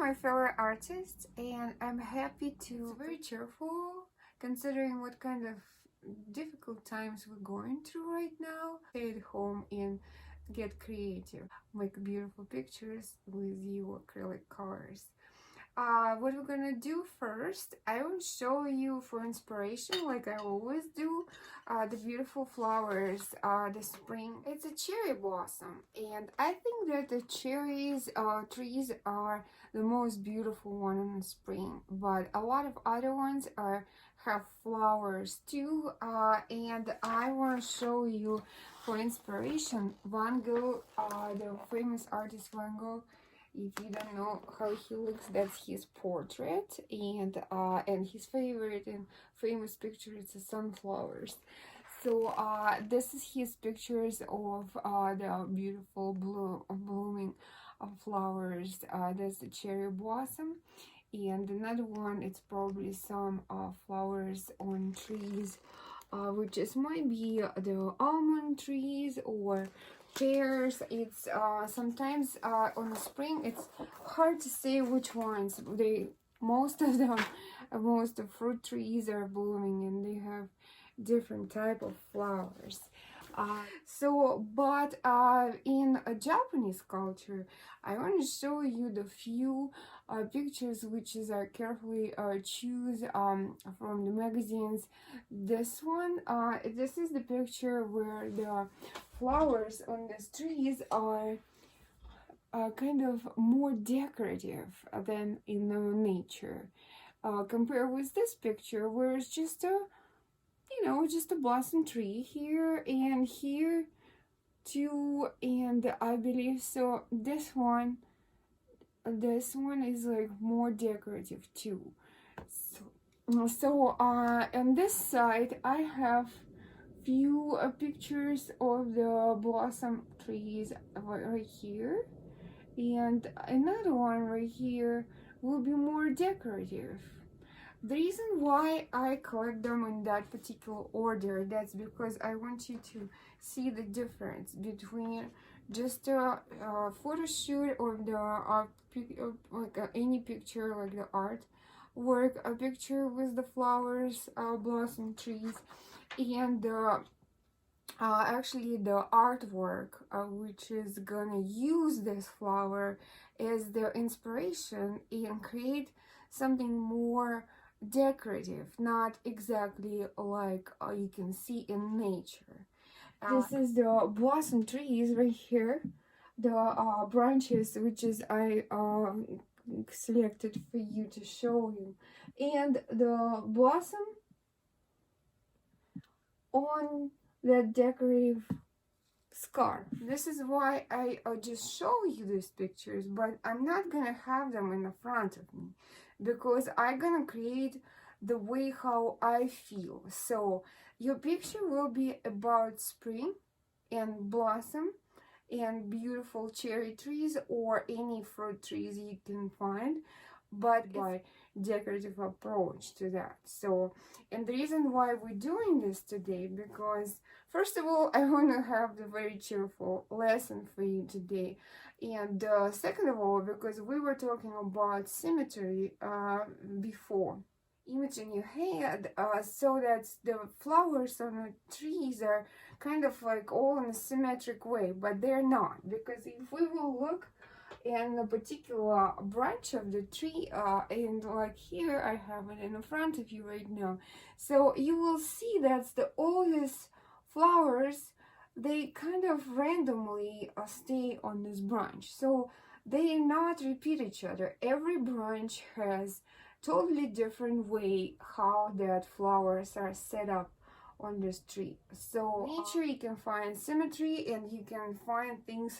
my fellow artists, and I'm happy to. It's very cheerful considering what kind of difficult times we're going through right now. Stay at home and get creative. Make beautiful pictures with your acrylic colors. What we're gonna do first, I will show you for inspiration, like I always do, the beautiful flowers, the spring. It's a cherry blossom, and I think that the cherries trees are the most beautiful one in the spring, but a lot of other ones have flowers too, and I want to show you for inspiration Van Gogh, the famous artist Van Gogh. If you don't know how he looks, that's his portrait, and his favorite and famous picture is the sunflowers. So this is his pictures of the beautiful blooming flowers. That's the cherry blossom, and another one, it's probably some flowers on trees, which is might be the almond trees or pears. It's sometimes on the spring it's hard to say which ones. Most of them, most of fruit trees are blooming and they have different type of flowers. But in a Japanese culture, I want to show you the few pictures which are carefully choose from the magazines. This one, this is the picture where the flowers on these trees are kind of more decorative than in nature. Compared with this picture where it's just a just a blossom tree here and here too, and I believe so this one is like more decorative too. So on this side I have few pictures of the blossom trees right here, and another one right here will be more decorative. The reason why I collect them in that particular order, that's because I want you to see the difference between just a photo shoot or the any picture like the art work, a picture with the flowers, blossom trees, and actually the artwork, which is gonna use this flower as the inspiration and create something more decorative, not exactly like you can see in nature. This is the blossom trees right here, the branches which is I selected for you to show you, and the blossom on the decorative scarf. This is why I just show you these pictures, but I'm not gonna have them in the front of me because I'm gonna create the way how I feel. So your picture will be about spring and blossom and beautiful cherry trees or any fruit trees you can find, but by decorative approach to that. So, and the reason why we're doing this today, because first of all, I want to have the very cheerful lesson for you today, and second of all, because we were talking about symmetry before. Image in your head, so that the flowers on the trees are kind of like all in a symmetric way, but they're not, because if we will look in a particular branch of the tree, and like here I have it in front of you right now, so you will see that all these flowers, they kind of randomly stay on this branch, so they not repeat each other. Every branch has totally different way how that flowers are set up on this tree. So nature you can find symmetry, and you can find things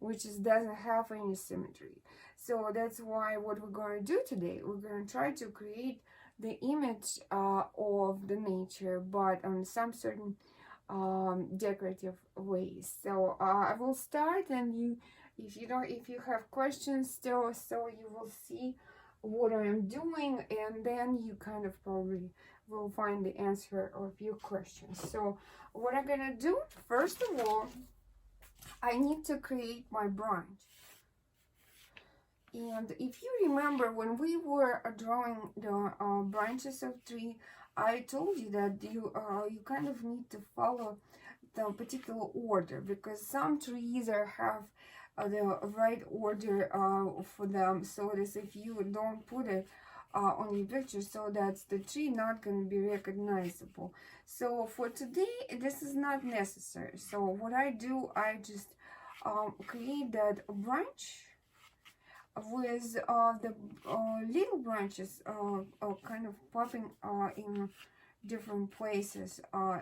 which doesn't have any symmetry. So that's why what we're going to do today, we're going to try to create the image of the nature, but on some certain decorative ways. So I will start, and if you have questions still, so you will see what I'm doing, and then you kind of probably will find the answer of your questions. So what I'm gonna do, first of all, I need to create my branch, And if you remember, when we were drawing the branches of tree, I told you that you kind of need to follow the particular order, because some trees have the right order for them. So this, if you don't put it on your picture, so that's the tree not going to be recognizable. So for today, this is not necessary. So what I do, I just create that branch with the little branches kind of popping in different places on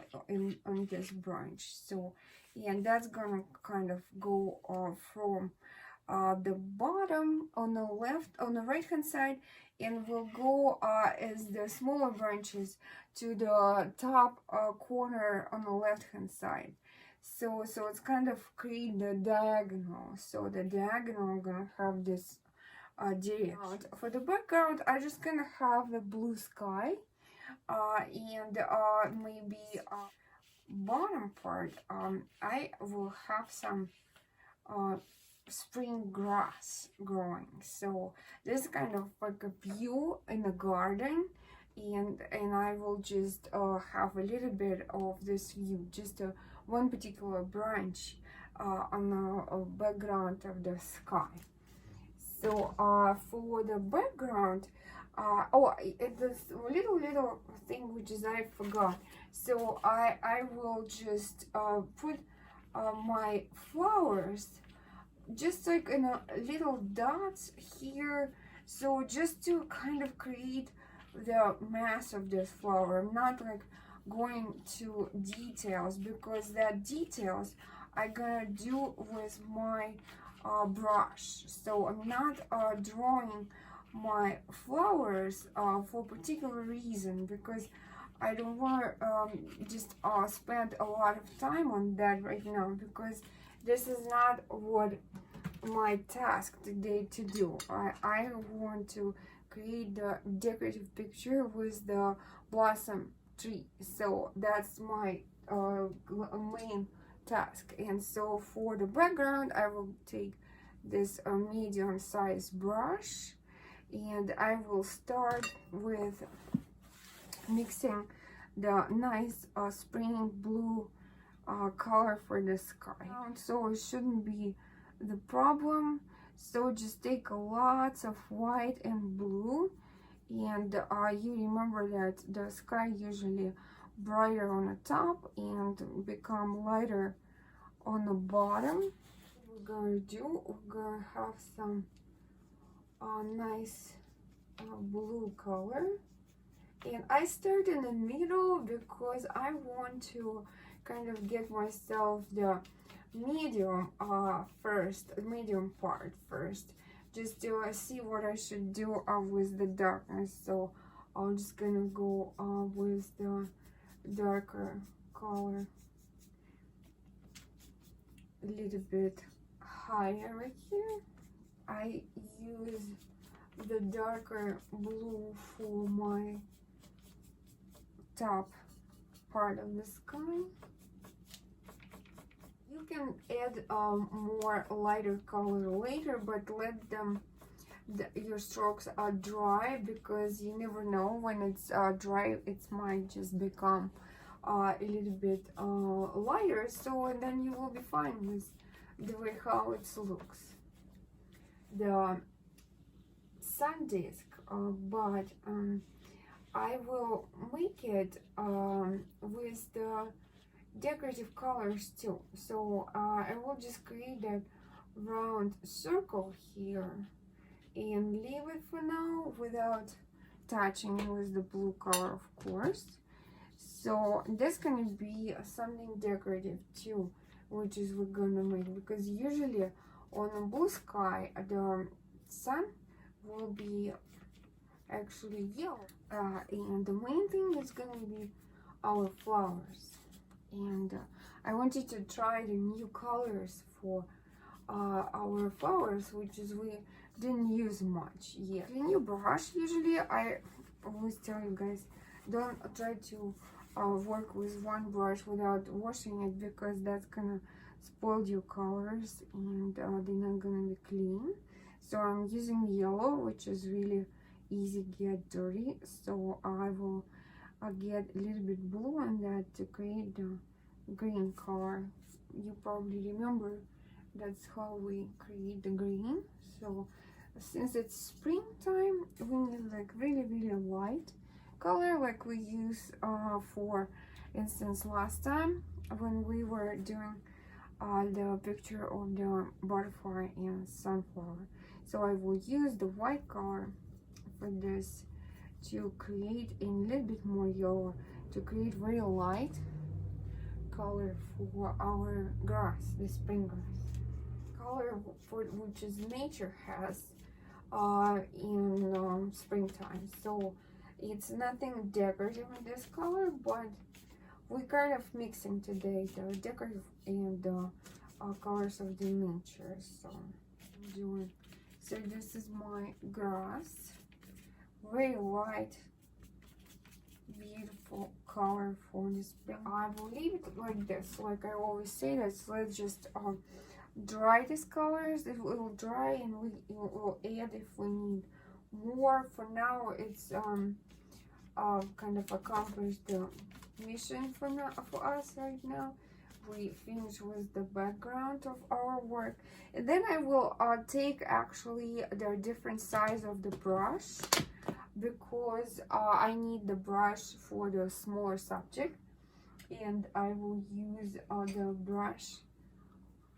this branch. So, and that's gonna kind of go from the bottom on the left, on the right hand side, and will go as the smaller branches to the top corner on the left hand side. So it's kind of create the diagonal. So the diagonal gonna have this direction. For the background, I just gonna have the blue sky and maybe bottom part. I will have some spring grass growing. So this kind of like a view in a garden, and I will just have a little bit of this view, just one particular branch on the background of the sky. So for the background, this little thing which is I forgot. So I will just put my flowers just like in a little dots here. So just to kind of create the mass of this flower. I'm not like going to details, because that details I'm gonna do with my brush. So I'm not drawing my flowers for a particular reason, because I don't want to just spend a lot of time on that right now, because this is not what my task today to do. I want to create the decorative picture with the blossom tree. So that's my main task. And so for the background, I will take this medium size brush, and I will start with mixing the nice spring blue color for the sky. So it shouldn't be the problem. So just take lots of white and blue, and you remember that the sky usually brighter on the top and become lighter on the bottom. We're gonna do, we're gonna have some nice blue color, and I start in the middle because I want to kind of get myself the medium medium part first, just to see what I should do with the darkness. So I'm just gonna go with the darker color a little bit higher right here. I use the darker blue for my top part of the sky. You can add more lighter color later, but let them your strokes are dry, because you never know when it's dry, it might just become a little bit lighter. So and then you will be fine with the way how it looks. The sun disk, but I will make it with the decorative colors too. So I will just create that round circle here and leave it for now without touching with the blue color, of course. So this gonna be something decorative too, which is we're gonna make, because usually on a blue sky the sun will be actually yellow, and the main thing is gonna be our flowers. And I wanted to try the new colors for our flowers, which is we didn't use much yet. The new brush, usually I always tell you guys, don't try to work with one brush without washing it, because that's gonna spoil your colors and they're not gonna be clean. So I'm using yellow, which is really easy get dirty. So I will get a little bit blue on that to create the green color. You probably remember that's how we create the green. So since it's springtime, we need like really light color, like we use for instance last time when we were doing the picture of the butterfly and sunflower. So I will use the white color for this to create a little bit more yellow, to create very light color for our grass, the spring grass. Color for which is nature has in springtime. So it's nothing decorative in this color, but we kind of mixing today the decorative and the colors of the nature. So I'm doing. So this is my grass, very light, beautiful color for this. I will leave it like this, like I always say. That let's just dry these colors. It will dry, and we will add if we need more. For now, it's kind of accomplished the mission for us right now. We finish with the background of our work, and then I will take actually the different size of the brush, because I need the brush for the smaller subject, and I will use the brush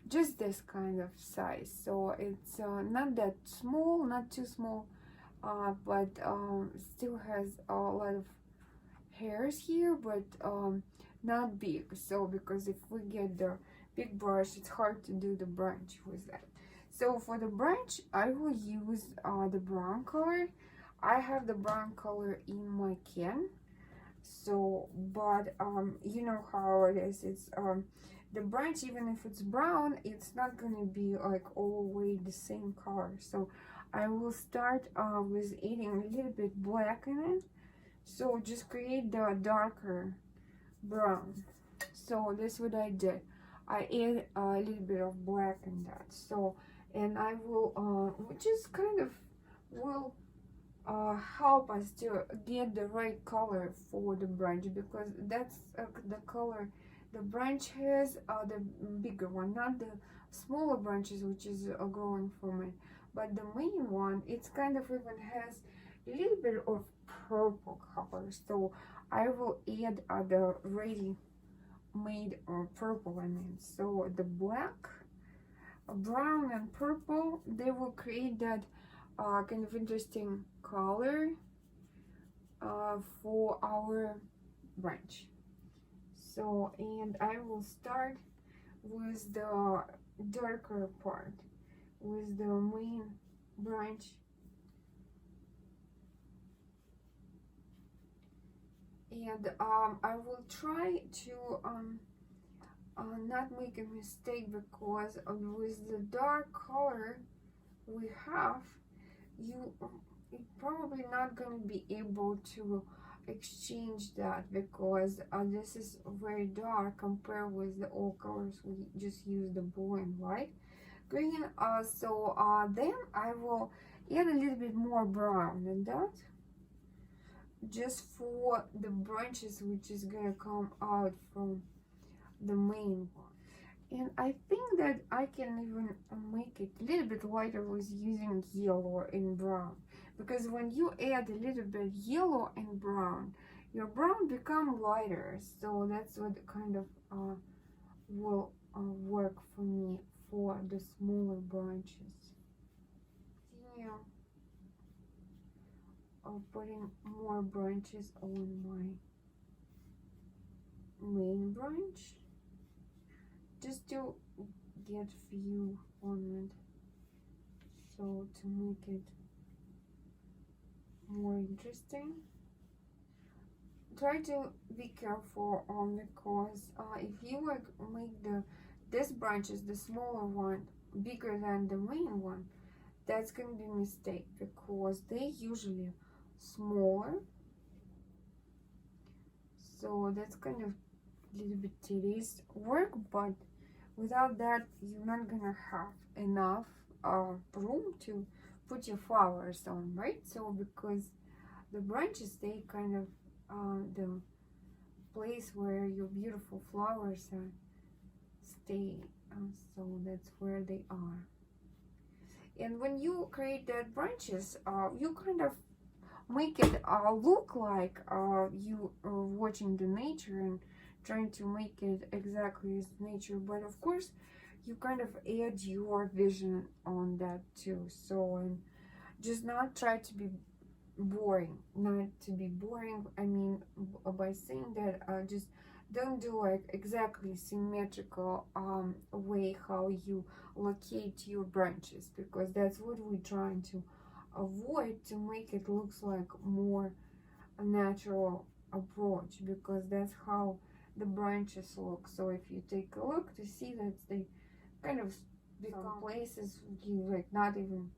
just this kind of size. So it's not that small, not too small, but still has a lot of hairs here, but not big. So because if we get the big brush, it's hard to do the branch with that. So for the branch, I will use the brown color. I have the brown color in my can. So, but you know how it is. It's the branch, even if it's brown, it's not gonna be like always the same color. So I will start with adding a little bit black in it. So just create the darker brown. So that's what I did. I add a little bit of black in that. So, and I will which is kind of will help us to get the right color for the branch, because that's the color the branch has, the bigger one, not the smaller branches which is growing from it, but the main one. It's kind of even has a little bit of purple color. So I will add the ready made purple, I mean. So the black, brown and purple, they will create that kind of interesting color for our branch. So, and I will start with the darker part, with the main branch. And I will try to not make a mistake, because with the dark color we have, you're probably not going to be able to exchange that, because this is very dark compared with the old colors. We just use the blue and white, green. So then I will add a little bit more brown than that, just for the branches which is gonna come out from the main one. And I think that I can even make it a little bit lighter with using yellow and brown, because when you add a little bit yellow and brown, your brown become lighter. So that's what kind of will work for me for the smaller branches. Yeah, putting more branches on my main branch, just to get few on it, so to make it more interesting. Try to be careful because if you like make this branches, the smaller one, bigger than the main one, that's gonna be a mistake, because they usually smaller. So that's kind of a little bit tedious work, but without that you're not gonna have enough room to put your flowers on, right? So because the branches, they kind of the place where your beautiful flowers stay, so that's where they are. And when you create that branches, you kind of make it look like you are watching the nature and trying to make it exactly as nature, but of course you kind of add your vision on that too. So, and just not try to be boring, not to be boring, I mean, by saying that, just don't do like exactly symmetrical way how you locate your branches, because that's what we're trying to avoid, to make it looks like more a natural approach, because that's how the branches look. So if you take a look to see that they kind of become places you like not even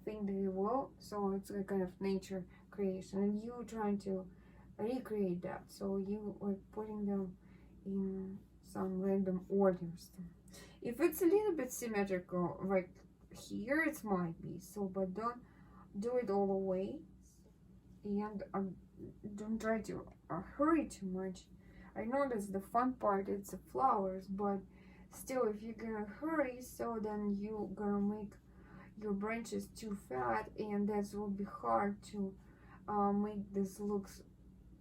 think they will, so it's a kind of nature creation, and you trying to recreate that, so you like putting them in some random orders. If it's a little bit symmetrical right here, it might be so, but don't do it all the way, and don't try to hurry too much. I know that's the fun part, it's the flowers, but still, if you're gonna hurry, so then you gonna make your branches too fat, and that will be hard to make this looks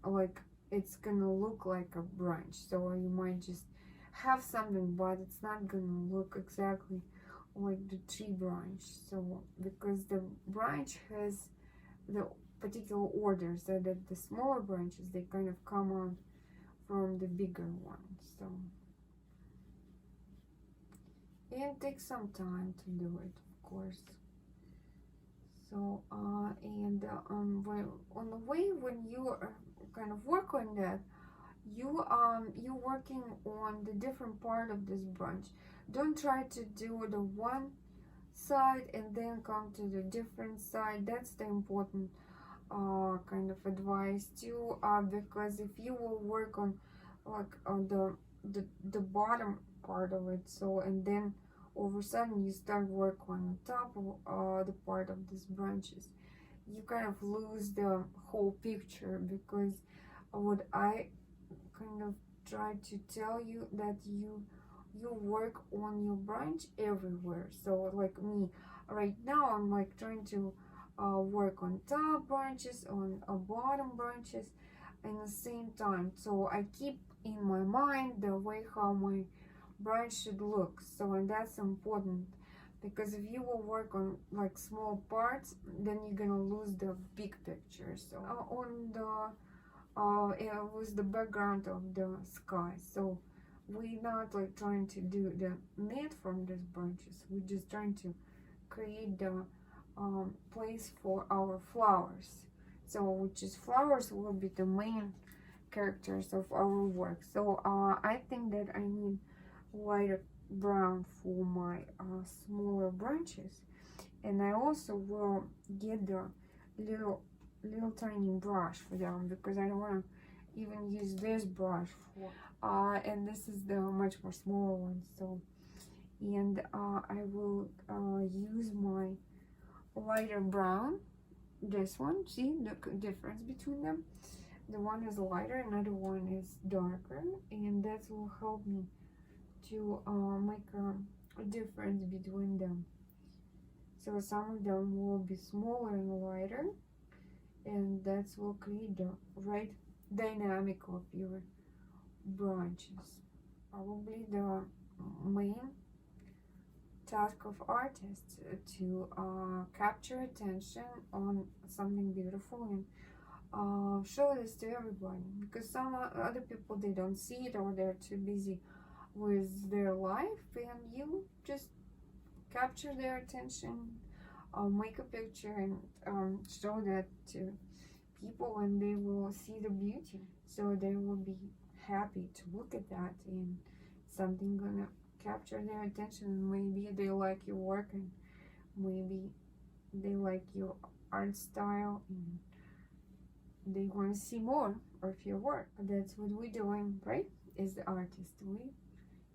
like it's gonna look like a branch. So you might just have something, but it's not gonna look exactly like the tree branch. So because the branch has the particular order, so that the smaller branches, they kind of come out from the bigger ones. So, and take some time to do it, of course. So when on the way, when you kind of work on that, you're working on the different part of this branch. Don't try to do the one side and then come to the different side. That's the important kind of advice too, because if you will work on like on the bottom part of it, so, and then all of a sudden you start work on top of the part of these branches, you kind of lose the whole picture, because what I kind of try to tell you, that you work on your branch everywhere. So like me right now, I'm like trying to work on top branches, on bottom branches in the same time, so I keep in my mind the way how my branch should look. So, and that's important, because if you will work on like small parts, then you're gonna lose the big picture. So on the with the background of the sky, so we're not like trying to do the net from these branches, we're just trying to create the place for our flowers, so which is flowers will be the main characters of our work. So I think that I need lighter brown for my smaller branches, and I also will get the little tiny brush for them, because I don't want to even use this brush for and this is the much more smaller one. So, and I will use my lighter brown, this one, see the difference between them, the one is lighter, another one is darker, and that will help me to make a difference between them. So some of them will be smaller and lighter, and that will create the right dynamic of your branches. Probably the main task of artists to capture attention on something beautiful and show this to everybody, because some other people, they don't see it, or they're too busy with their life, and you just capture their attention, make a picture, and show that to people, and they will see the beauty, so they will be happy to look at that, and something gonna capture their attention, and maybe they like your work, and maybe they like your art style, and they want to see more of your work. That's what we're doing, right? As the artist, we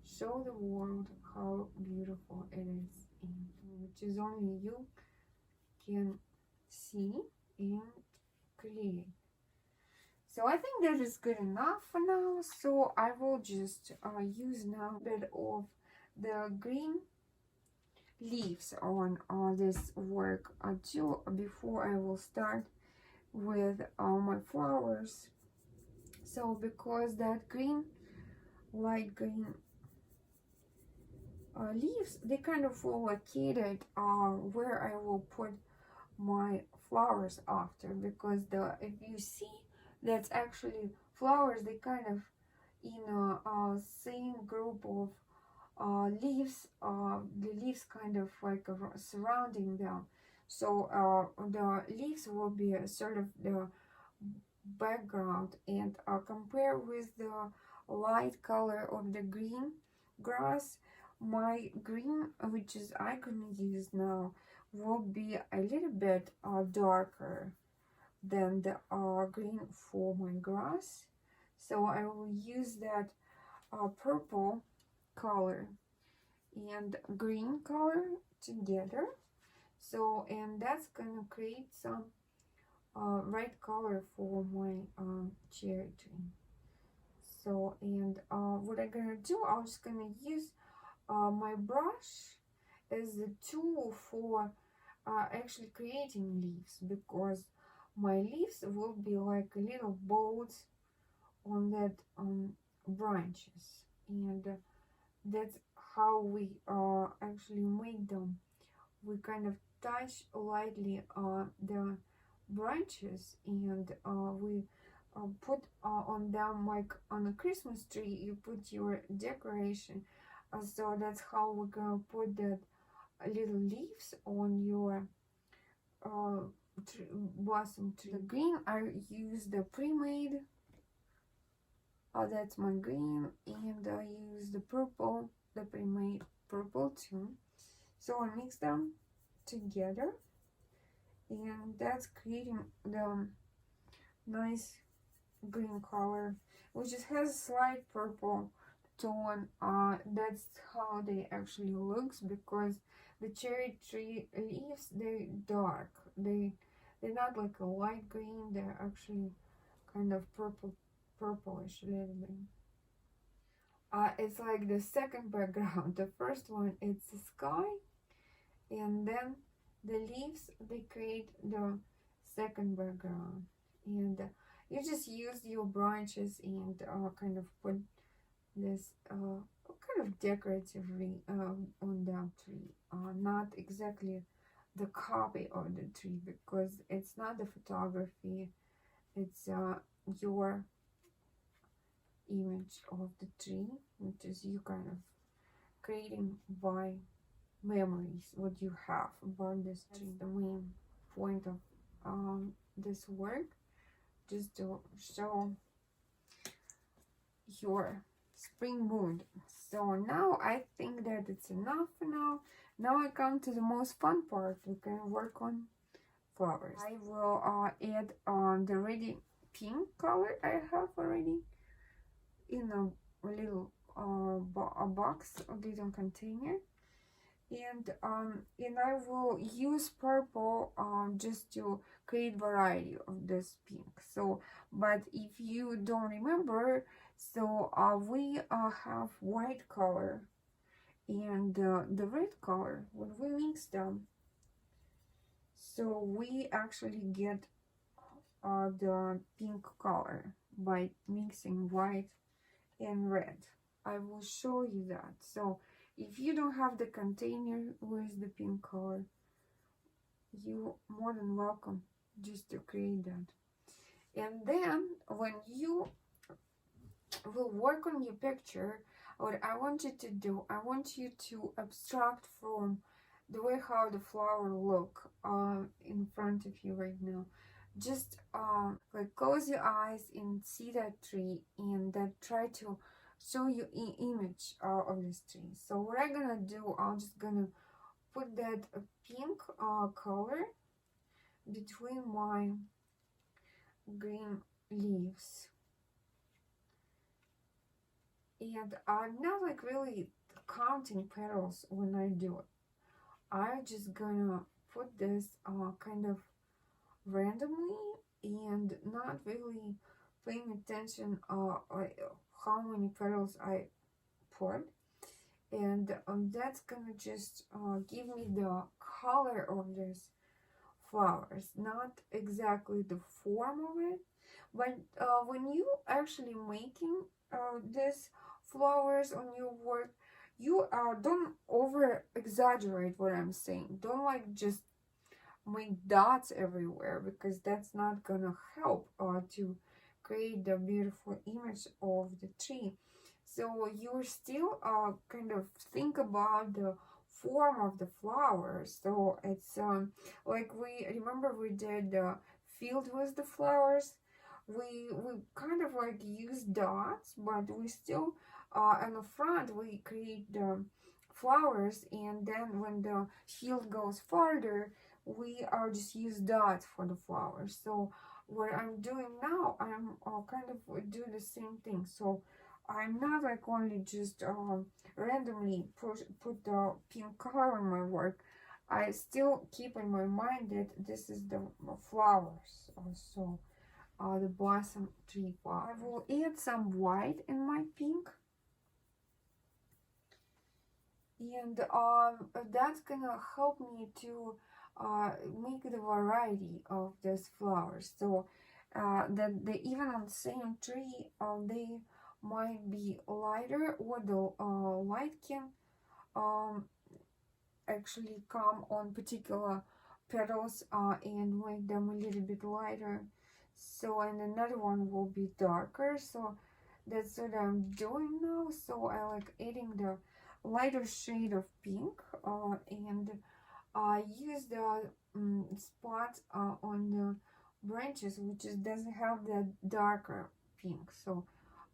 show the world how beautiful it is, and which is only you can see and create. So I think that is good enough for now. So I will just use now a bit of the green leaves on this work too, before I will start with my flowers. So because that green, light green leaves, they kind of all located where I will put my flowers after, because if you see, that's actually flowers, they kind of in a same group of leaves, the leaves kind of like surrounding them. So the leaves will be a sort of the background, and compare with the light color of the green grass, my green, which is I gonna use now, will be a little bit darker than the green for my grass. So I will use that purple color and green color together. So, and that's gonna create some red color for my cherry tree. So, and what I'm gonna do, I'm just gonna use my brush as the tool for actually creating leaves, because my leaves will be like little bolts on that branches, and that's how we actually make them. We kind of touch lightly the branches, and we put on them, like on a Christmas tree you put your decoration. So that's how we're gonna put that little leaves on your blossom tree. The green, I use the pre-made, that's my green, and I use the purple, the pre-made purple too. So I mix them together, and that's creating the nice green color, which just has a slight purple tone. That's how they actually looks, because the cherry tree leaves, they're dark, they're not like a light green, they're actually kind of purplish a little bit. It's like the second background. The first one, it's the sky, and then the leaves, they create the second background. And you just use your branches and kind of put this kind of decoratively on that tree, not exactly the copy of the tree, because it's not the photography, it's your image of the tree, which is you kind of creating by memories, what you have about this tree. That's the main point of this work, just to show your spring mood. So now I think that it's enough for now. Now I come to the most fun part. We can work on flowers. I will add the ready pink color I have already in a little a box, a little container, and I will use purple just to create variety of this pink. So, but if you don't remember, so we have white color and the red color. When we mix them, so we actually get the pink color by mixing white and red. I will show you that. So if you don't have the container with the pink color, you more than welcome just to create that. And then when you will work on your picture, what I want you to do, I want you to abstract from the way how the flower look in front of you right now. Just like close your eyes and see that tree, and then try to show you an image of this tree. So what I'm gonna do, I'm just gonna put that pink color between my green leaves, and I'm not like really counting petals when I do it. I'm just gonna put this kind of randomly and not really paying attention how many petals I put, and that's gonna just give me the color of this flowers, not exactly the form of it. But when you actually making this flowers on your work, you don't over exaggerate what I'm saying. Don't like just make dots everywhere, because that's not gonna help to create the beautiful image of the tree. So you're still kind of think about the form of the flowers. So it's like we remember we did the field with the flowers. We kind of like use dots, but we still on the front we create the flowers, and then when the field goes farther, we are just use dots for the flowers. So what I'm doing now, I'm kind of do the same thing. So I'm not like only just randomly put the pink color on my work. I still keep in my mind that this is the flowers. Also, the blossom tree flower. I will add some white in my pink, and that's gonna help me to make the variety of these flowers. So that they even on the same tree, they might be lighter, or the light can um, actually come on particular petals and make them a little bit lighter. So, and another one will be darker. So that's what I'm doing now. So I like adding the lighter shade of pink and use the spot on the branches which is doesn't have the darker pink. So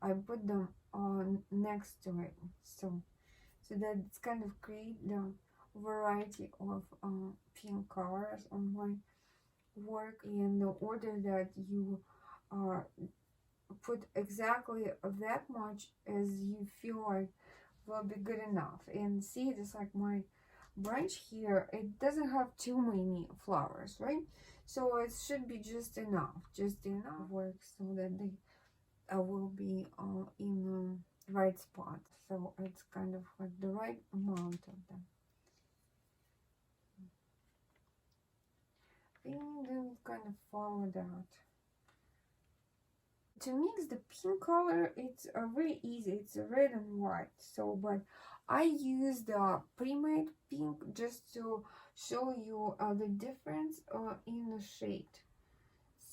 I put them on next to it. So that it's kind of create the variety of pink colors on my work, in the order that you uh, put exactly that much as you feel like will be good enough. And see, it's like my branch here, it doesn't have too many flowers, right? So it should be just enough work, so that they will be in the right spot. So it's kind of like the right amount of them. And then kind of follow that. To mix the pink color, it's very easy. It's red and white. So, but I use the pre-made pink just to show you the difference in the shade.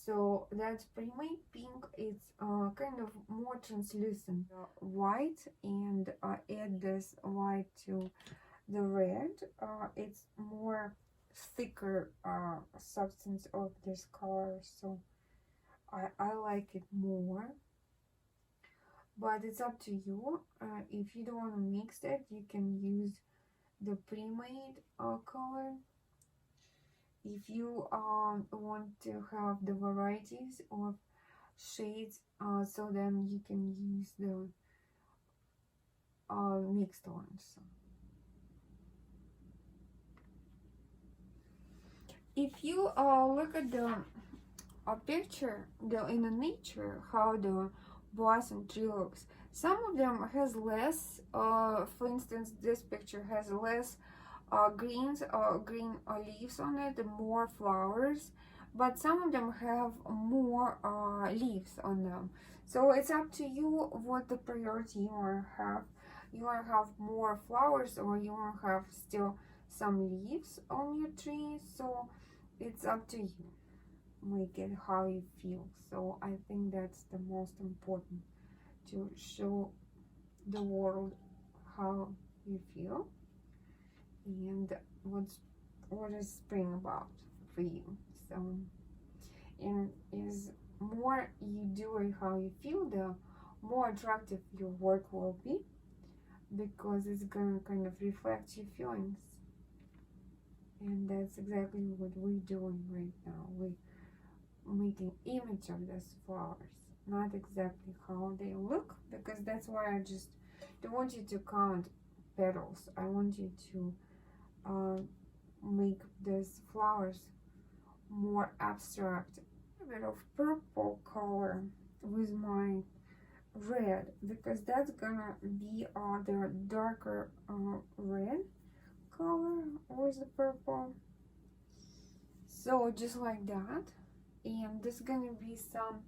So that's pre-made pink. It's kind of more translucent white, and add this white to the red. It's more thicker substance of this color, so I like it more. But it's up to you. If you don't want to mix it, you can use the pre-made color. If you want to have the varieties of shades, so then you can use the mixed ones. If you look at the picture in the nature, how the blossom tree looks, some of them has less, for instance this picture has less green leaves on it, more flowers, but some of them have more leaves on them. So it's up to you what the priority you want to have. You want to have more flowers, or you want to have still some leaves on your tree. So it's up to you. Make it how you feel. So I think that's the most important, to show the world how you feel and what is spring about for you. So, and is more you do it how you feel, the more attractive your work will be, because it's gonna kind of reflect your feelings. And that's exactly what we're doing right now. We making image of these flowers, not exactly how they look, because that's why I just don't want you to count petals. I want you to make these flowers more abstract. A bit of purple color with my red, because that's gonna be the darker red color with the purple. So just like that. And there's gonna be some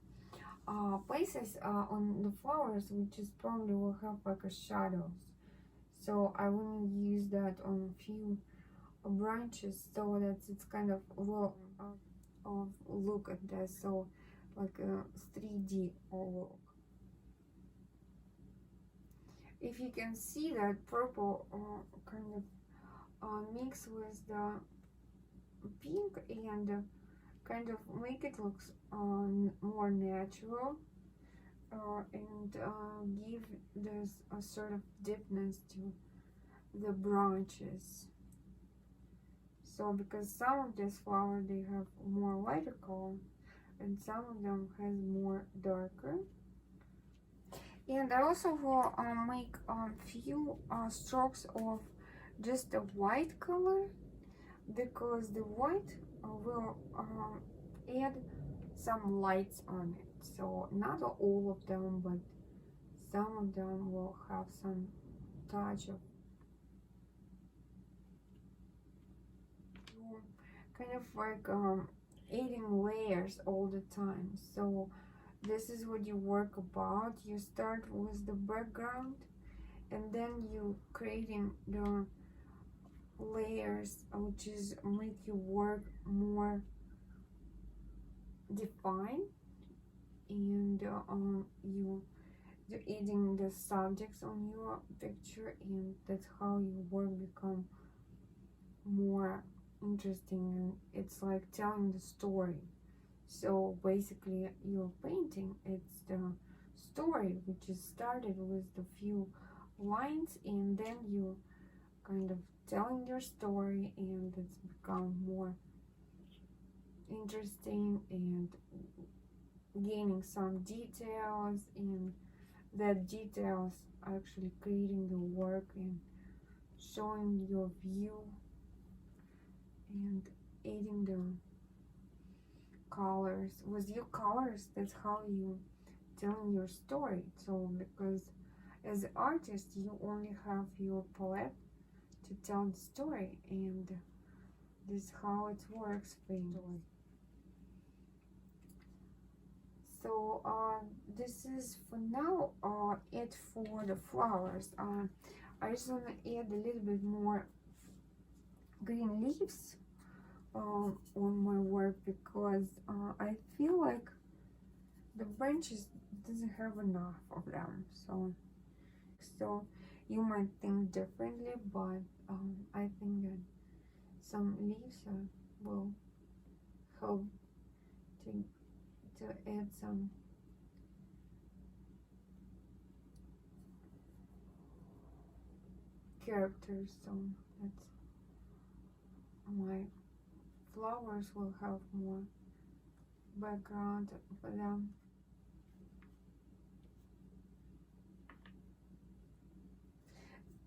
places on the flowers which is probably will have like a shadows, so I want to use that on a few branches so that it's kind of well look at this, so like a 3D look. If you can see that purple kind of mix with the pink and kind of make it look more natural and give this a sort of deepness to the branches. So because some of these flowers they have more lighter color and some of them has more darker. And I also will make few strokes of just a white color, because the white will add some lights on it. So not all of them, but some of them will have some touch of kind of like adding layers all the time. So this is what you work about. You start with the background and then you creating the layers, which is make you work more defined, and you're adding the subjects on your picture, and that's how your work become more interesting, and it's like telling the story. So basically your painting, it's the story which is started with the few lines, and then you kind of telling your story, and it's become more interesting and gaining some details, and that details actually creating the work and showing your view and adding the colors. With your colors, that's how you telling your story. So because as an artist you only have your palette to tell the story, and this is how it works painting. So this is for now it for the flowers. I just want to add a little bit more green leaves on my work, because I feel like the branches doesn't have enough of them. So you might think differently, but I think that some leaves will help to add some characters. So that's my flowers will have more background for them.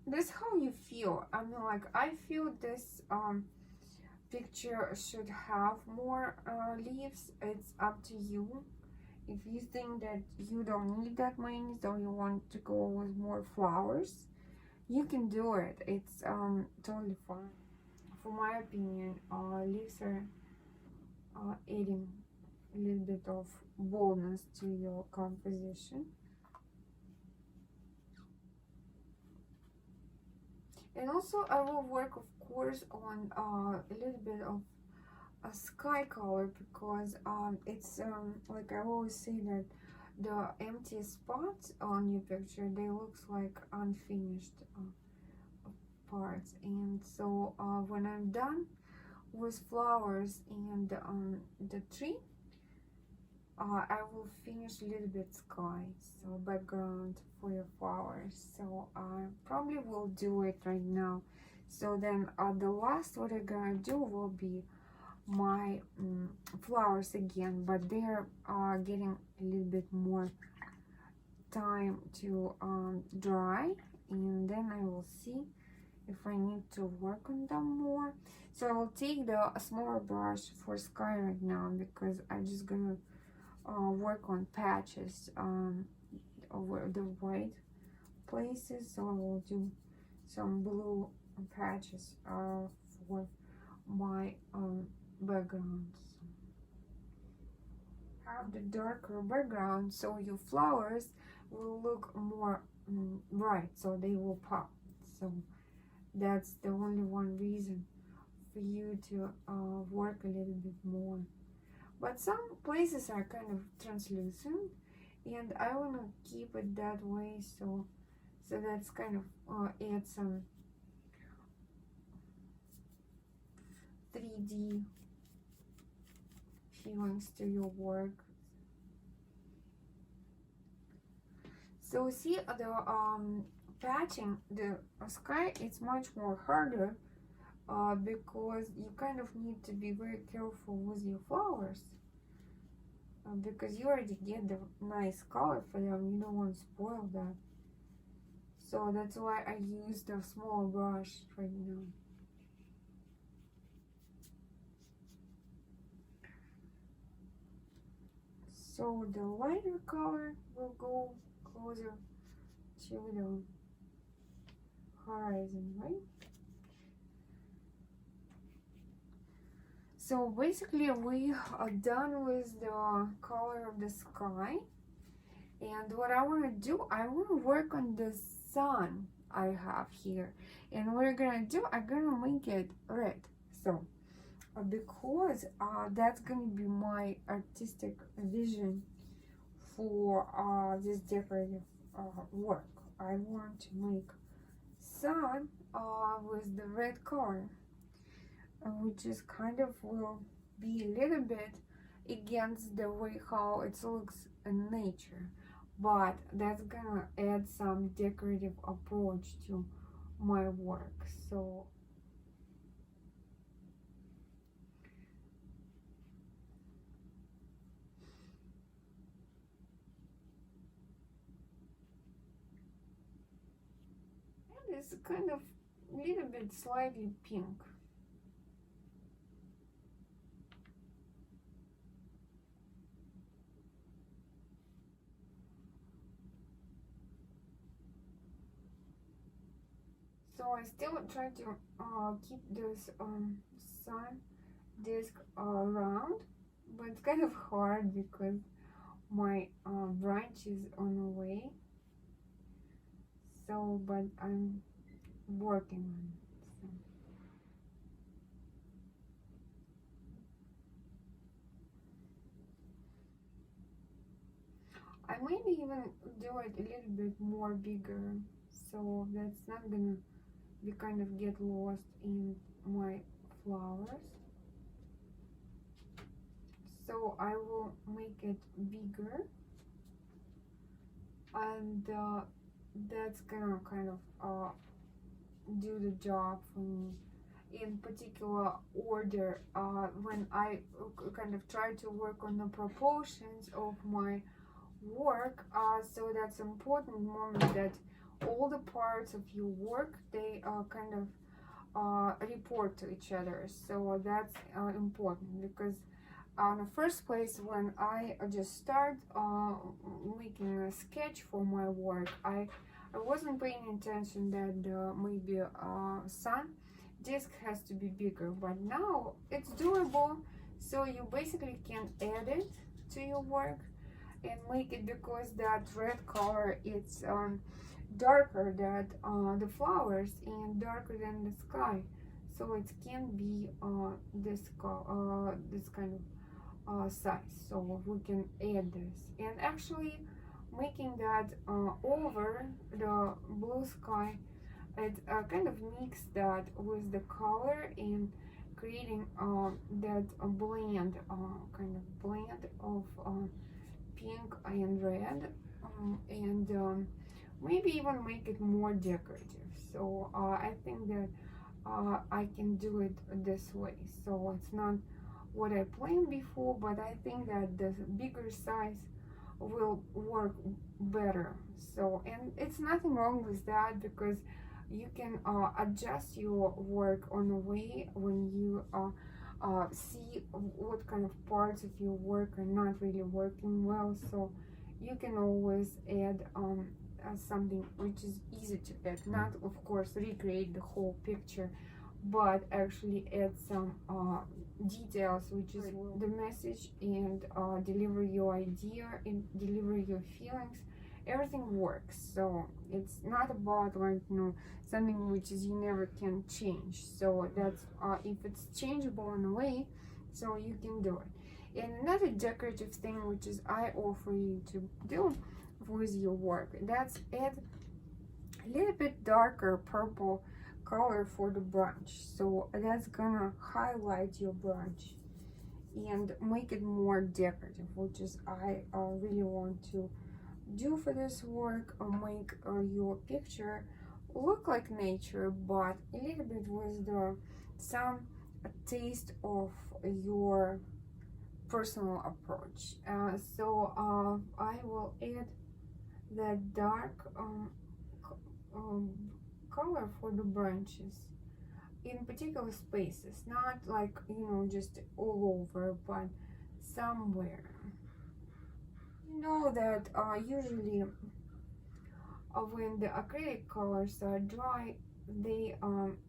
This how you feel. I mean, like I feel this picture should have more leaves. It's up to you. If you think that you don't need that many, so you want to go with more flowers, you can do it. It's totally fine. For my opinion, leaves are adding a little bit of boldness to your composition. And also I will work, of course, on a little bit of a sky color, because it's like I always say that the empty spots on your picture, they looks like unfinished parts. And so when I'm done with flowers and the tree, I will finish a little bit sky, so background for your flowers. So I probably will do it right now. So then the last what I'm gonna do will be my flowers again, but they're getting a little bit more time to dry, and then I will see if I need to work on them more. So I'll take the smaller brush for sky right now, because I'm just gonna work on patches over the white places. So I will do some blue patches for my backgrounds. Have the darker background so your flowers will look more bright, so they will pop. So that's the only one reason for you to work a little bit more. But some places are kind of translucent, and I want to keep it that way, so that's kind of add some 3D feelings to your work. So see the patching the sky, it's much more harder because you kind of need to be very careful with your flowers, because you already get the nice color for them, you don't want to spoil that. So that's why I used a small brush right now. So the lighter color will go closer to the horizon, right? So basically we are done with the color of the sky, and what I want to do, I want to work on the sun I have here, and what I'm gonna do, I'm gonna make it red. So because that's gonna be my artistic vision for this decorative work. I want to make sun with the red color, which is kind of will be a little bit against the way how it looks in nature, but that's gonna add some decorative approach to my work. So it's kind of a little bit slightly pink. So I still try to keep this sun disc round, but it's kind of hard because my branch is on the way. So, but I'm working on it. So. I maybe even do it a little bit more bigger, so that's not gonna be kind of get lost in my flowers. So I will make it bigger, and that's gonna kind of do the job for me in particular order when I kind of try to work on the proportions of my work. So that's an important moment, that all the parts of your work, they kind of report to each other. So that's important, because in the first place, when I just start making a sketch for my work, I wasn't paying attention that maybe sun disc has to be bigger, but now it's doable. So you basically can add it to your work and make it, because that red color, it's darker than the flowers and darker than the sky, so it can be this kind of size. So we can add this, and actually making that over the blue sky, it kind of mix that with the color and creating that blend, kind of blend of pink and red, and maybe even make it more decorative. So I think that I can do it this way. So it's not what I planned before, but I think that the bigger size will work better. So, and it's nothing wrong with that, because You can adjust your work on a way when you see what kind of parts of your work are not really working well. So you can always add something which is easy to add, not of course recreate the whole picture, but actually add some details which is the message, and deliver your idea and deliver your feelings. Everything works. So it's not about, like, something which is you never can change. So that's if it's changeable in a way, so you can do it. And another decorative thing which is I offer you to do with your work, that's add a little bit darker purple color for the branch. So that's gonna highlight your branch and make it more decorative, which is I really want to do for this work, or make your picture look like nature, but a little bit with the some taste of your personal approach. I will add that dark color for the branches in particular spaces, not like just all over, but somewhere. You know that usually when the acrylic colors are dry, they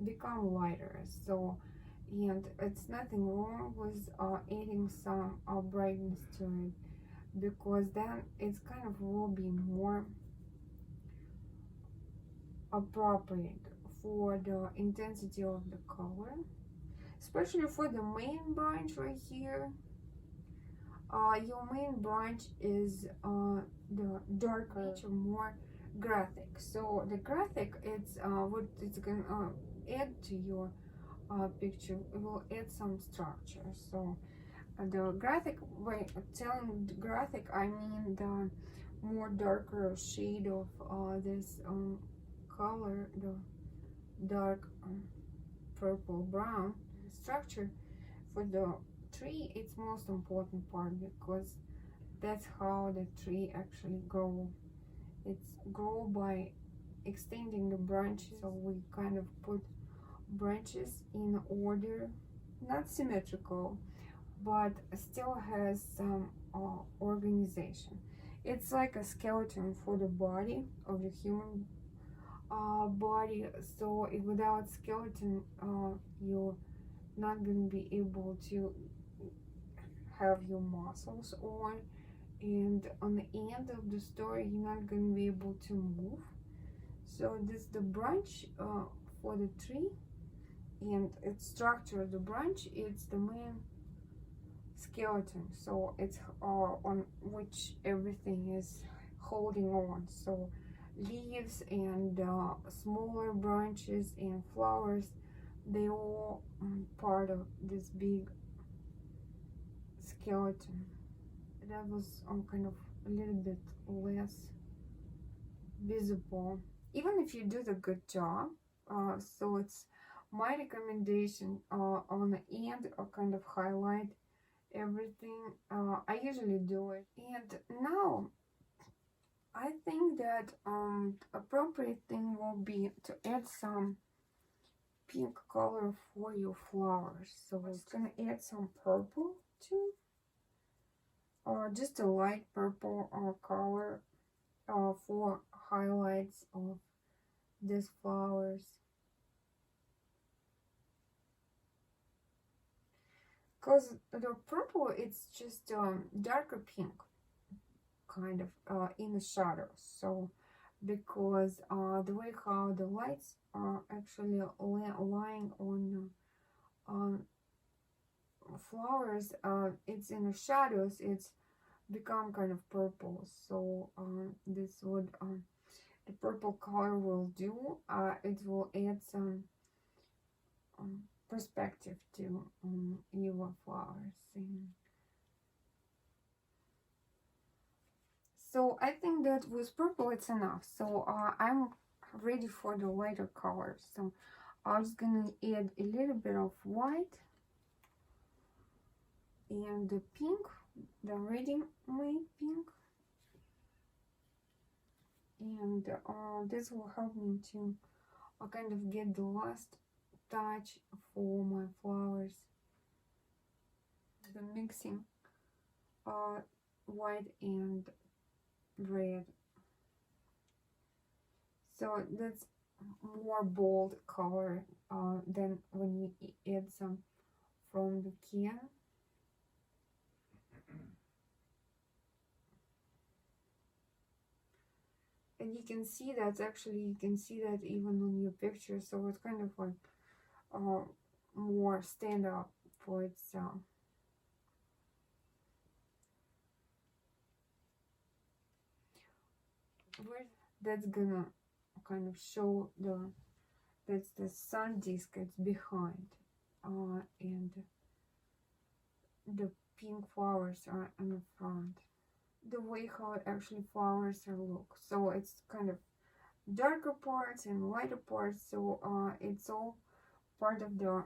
become lighter. So, and it's nothing wrong with adding some brightness to it, because then it's kind of will be more appropriate for the intensity of the color, especially for the main branch right here. Your main branch is the darker, more graphic. So the graphic, it's what it's gonna add to your picture. It will add some structure. So the graphic, by telling the graphic, I mean the more darker shade of this color, the dark purple brown structure for the tree. It's most important part, because that's how the tree actually grow. It's grow by extending the branches. So we kind of put branches in order, not symmetrical, but still has some organization. It's like a skeleton for the body of the human body. So without skeleton, you're not going to be able to have your muscles on, and on the end of the story you're not going to be able to move. So this the branch for the tree, and its structure, the branch, it's the main skeleton. So it's on which everything is holding on. So leaves and smaller branches and flowers, they all part of this big skeleton. That was kind of a little bit less visible, even if you do the good job. So it's my recommendation on the end, kind of highlight everything. I usually do it. And now I think that appropriate thing will be to add some pink color for your flowers. So it's gonna add some purple too, or just a light purple color for highlights of these flowers. Because the purple, it's just darker pink, kind of in the shadows. So because the way how the lights are actually lying on flowers, it's in the shadows, it's become kind of purple. So this would the purple color will do. It will add some perspective to your flowers. So I think that with purple it's enough. So I'm ready for the lighter colors. So I'm just gonna add a little bit of white and the pink, the ready-made pink, and this will help me to I kind of get the last touch for my flowers. The mixing white and red. So that's more bold color than when you add some from the can. And you can see that actually, you can see that even on your picture, so it's kind of like more stand up for itself. That's gonna kind of show that's the sun disk it's behind, and the pink flowers are on the front. The way how actually flowers are look, so it's kind of darker parts and lighter parts, so it's all part of the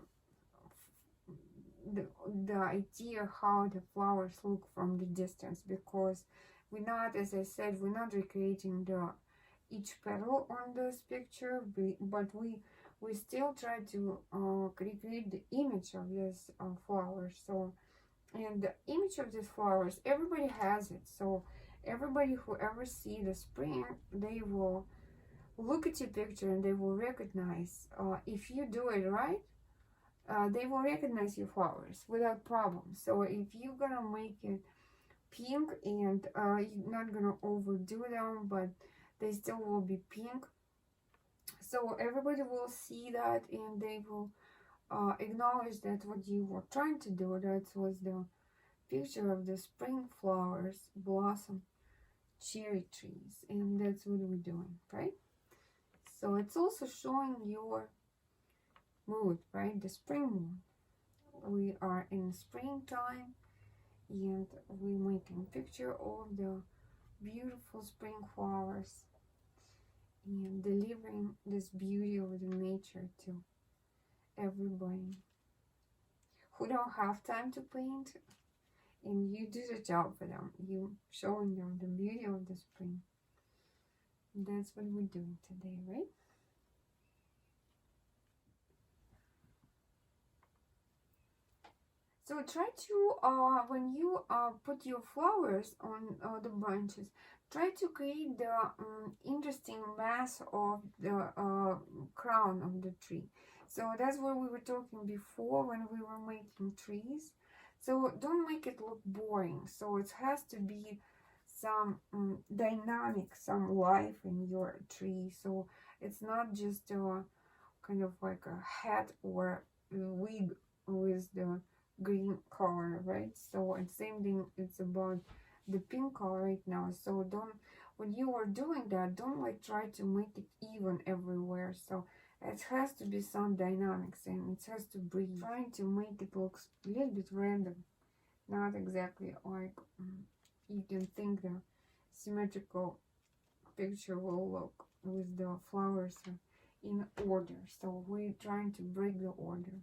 idea how the flowers look from the distance, because we're not, as I said, we're not recreating the each petal on this picture, but we still try to recreate the image of this flower. So, and the image of these flowers, everybody has it. So everybody who ever see the spring, they will look at your picture and they will recognize, if you do it right, they will recognize your flowers without problem. So if you're gonna make it pink and you're not gonna overdo them, but they still will be pink, so everybody will see that and they will acknowledge that what you were trying to do, that was the picture of the spring flowers, blossom, cherry trees, and that's what we're doing, right? So it's also showing your mood, right? The spring mood. We are in springtime and we're making picture of the beautiful spring flowers and delivering this beauty of the nature to everybody who don't have time to paint, and you do the job for them. You showing them the beauty of the spring. That's what we're doing today, right? So try to, when you put your flowers on the branches, try to create the interesting mass of the crown of the tree. So that's what we were talking before when we were making trees. So don't make it look boring. So it has to be some dynamic, some life in your tree. So it's not just kind of like a hat or a wig with the green color, right? So and same thing, it's about the pink color right now. So don't, when you are doing that, don't like try to make it even everywhere. So it has to be some dynamics and it has to breathe. Trying to make it look a little bit random, not exactly like you can think the symmetrical picture will look with the flowers in order. So we're trying to break the order.